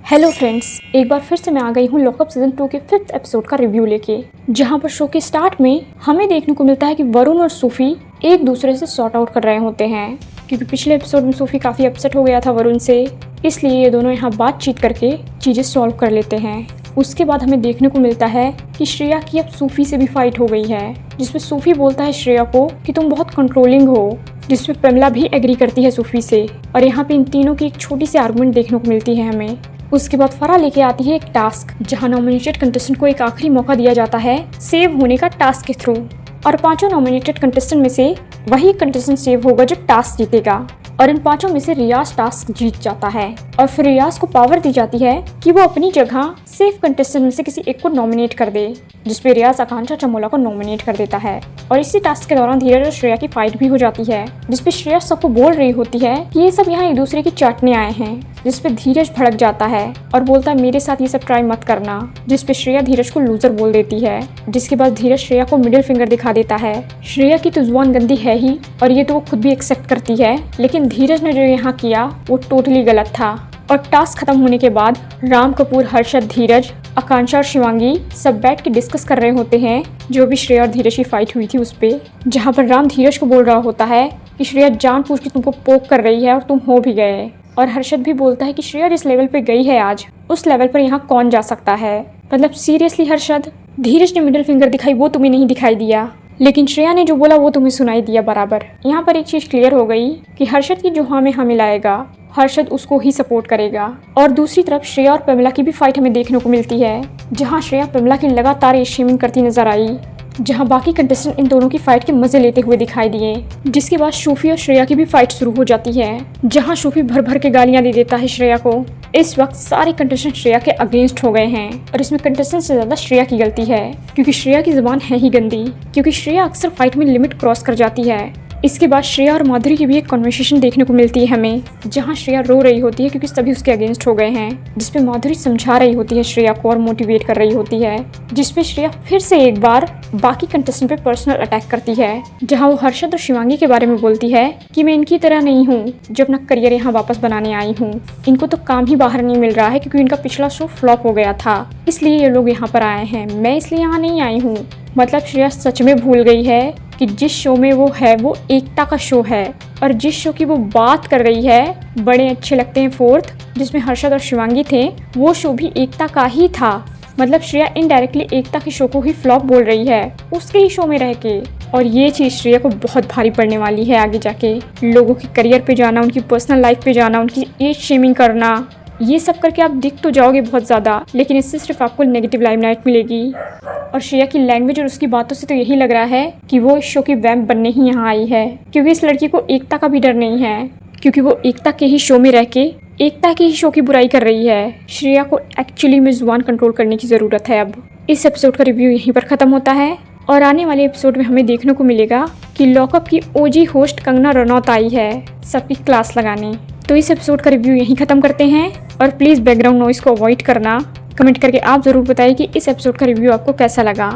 Hello friends, एक बार फिर से मैं आ गई हूँ लॉकअप सीजन 2 के 5th एपिसोड का रिव्यू लेके, जहाँ पर शो के स्टार्ट में हमें देखने को मिलता है कि वरुण और सूफी एक दूसरे से सॉर्ट आउट कर रहे होते हैं, क्योंकि पिछले एपिसोड में सूफी काफ़ी अपसेट हो गया था वरुण से, इसलिए ये दोनों यहाँ बातचीत करके चीज़ें सॉल्व कर लेते हैं। उसके बाद हमें देखने को मिलता है कि श्रेया की अब सूफी से भी फाइट हो गई है, जिसमें सूफी बोलता है श्रेया को कि तुम बहुत कंट्रोलिंग हो, जिसमें पेमला भी एग्री करती है सूफी से। और यहाँ पे इन तीनों की एक छोटी सी आर्गुमेंट देखने को मिलती है हमें। उसके बाद फराह लेके आती है एक टास्क, जहां नॉमिनेटेड कंटेस्टेंट को एक आखिरी मौका दिया जाता है सेव होने का टास्क के थ्रू, और 5 नॉमिनेटेड कंटेस्टेंट में से वही कंटेस्टेंट सेव होगा जो टास्क जीतेगा। और इन 5 में से रियाज टास्क जीत जाता है, और फिर रियाज को पावर दी जाती है कि वो अपनी जगह सेफ कंटेस्टेंट में से किसी एक को नॉमिनेट कर दे, जिसपे रियाज आकांक्षा चमोला को नॉमिनेट कर देता है। और इसी टास्क के दौरान धीरज और श्रेया की फाइट भी हो जाती है, जिसपे श्रेया सबको बोल रही होती है कि ये सब यहाँ एक दूसरे की चाटने आए हैं, जिसपे धीरज भड़क जाता है और बोलता है मेरे साथ ये सब ट्राई मत करना, जिसपे श्रेया धीरज को लूजर बोल देती है। जिसके बाद धीरज श्रेया को मिडिल फिंगर दिखा देता है। श्रेया की तो जुबान गंदी है ही, और ये तो वो खुद भी एक्सेप्ट करती है, लेकिन धीरज ने जो यहाँ किया वो टोटली गलत था। और टास्क खत्म होने के बाद राम कपूर, हर्षद, धीरज, आकांक्षा और शिवांगी सब बैठ के डिस्कस कर रहे होते हैं जो भी श्रेया और धीरज की फाइट हुई थी उस पे, जहाँ पर राम धीरज को बोल रहा होता है कि श्रेया जानबूझ के तुमको पोक कर रही है और तुम हो भी गए। और हर्षद भी बोलता है कि श्रेया जिस लेवल पे गई है आज, उस लेवल पर यहाँ कौन जा सकता है। मतलब सीरियसली हर्षद, धीरज ने मिडिल फिंगर दिखाई वो तुम्हें नहीं दिखाई दिया, लेकिन श्रेया ने जो बोला वो तुम्हें सुनाई दिया बराबर। यहाँ पर एक चीज क्लियर हो गई कि हर्षद की जो हाँ में हाँ मिलाएगा, हर्षद उसको ही सपोर्ट करेगा। और दूसरी तरफ श्रेया और पेमला की भी फाइट हमें देखने को मिलती है, जहाँ श्रेया पेमला की लगातार एज शेमिंग करती नजर आई, जहां बाकी कंटेस्टेंट इन दोनों की फाइट के मजे लेते हुए दिखाई दिए। जिसके बाद सूफी और श्रेया की भी फाइट शुरू हो जाती है, जहां सूफी भर भर के गालियां दे देता है श्रेया को। इस वक्त सारे कंटेस्टेंट श्रेया के अगेंस्ट हो गए हैं, और इसमें कंटेस्टेंट से ज्यादा श्रेया की गलती है, क्योंकि श्रेया की जुबान है ही गंदी, क्योंकि श्रेया अक्सर फाइट में लिमिट क्रॉस कर जाती है। इसके बाद श्रेया और माधुरी की भी एक कन्वर्सेशन देखने को मिलती है हमें, जहां श्रेया रो रही होती है क्योंकि सभी उसके अगेंस्ट हो गए हैं, जिसपे माधुरी समझा रही होती है श्रेया को और मोटिवेट कर रही होती है, जिसपे श्रेया फिर से एक बार बाकी कंटेस्टेंट पे पर्सनल अटैक करती है, जहां वो हर्षद और शिवांगी के बारे में बोलती है कि मैं इनकी तरह नहीं हूँ जो अपना करियर यहाँ वापस बनाने आई हूँ, इनको तो काम ही बाहर नहीं मिल रहा है क्योंकि इनका पिछला शो फ्लॉप हो गया था, इसलिए ये लोग यहाँ पर आए हैं, मैं इसलिए यहाँ नहीं आई हूँ। मतलब श्रेया सच में भूल गई है कि जिस शो में वो है वो एकता का शो है, और जिस शो की वो बात कर रही है बड़े अच्छे लगते हैं 4th, जिसमें हर्षद और शिवांगी थे, वो शो भी एकता का ही था। मतलब श्रेया इनडायरेक्टली एकता के शो को ही फ्लॉप बोल रही है उसके ही शो में रह के, और ये चीज़ श्रेया को बहुत भारी पड़ने वाली है आगे जाके। लोगों के करियर पे जाना, उनकी पर्सनल लाइफ पे जाना, उनकी एज शेमिंग करना, ये सब करके आप दिख तो जाओगे बहुत ज़्यादा, लेकिन इससे सिर्फ आपको नेगेटिव लाइमलाइट मिलेगी। और श्रेया की लैंग्वेज और उसकी बातों से तो यही लग रहा है कि वो इस शो की वैम्प बनने ही यहाँ आई है, क्योंकि इस लड़की को एकता का भी डर नहीं है, क्योंकि वो एकता के ही शो में रह के एकता के ही शो की बुराई कर रही है। श्रेया को एक्चुअली में जुबान कंट्रोल करने की ज़रूरत है। अब इस एपिसोड का रिव्यू यहीं पर ख़त्म होता है, और आने वाले एपिसोड में हमें देखने को मिलेगा कि लॉकअप की ओजी होस्ट कंगना रनौत आई है सबकी क्लास लगाने। तो इस एपिसोड का रिव्यू यहीं ख़त्म करते हैं, और प्लीज़ बैकग्राउंड नॉइस को अवॉइड करना। कमेंट करके आप ज़रूर बताइए कि इस एपिसोड का रिव्यू आपको कैसा लगा।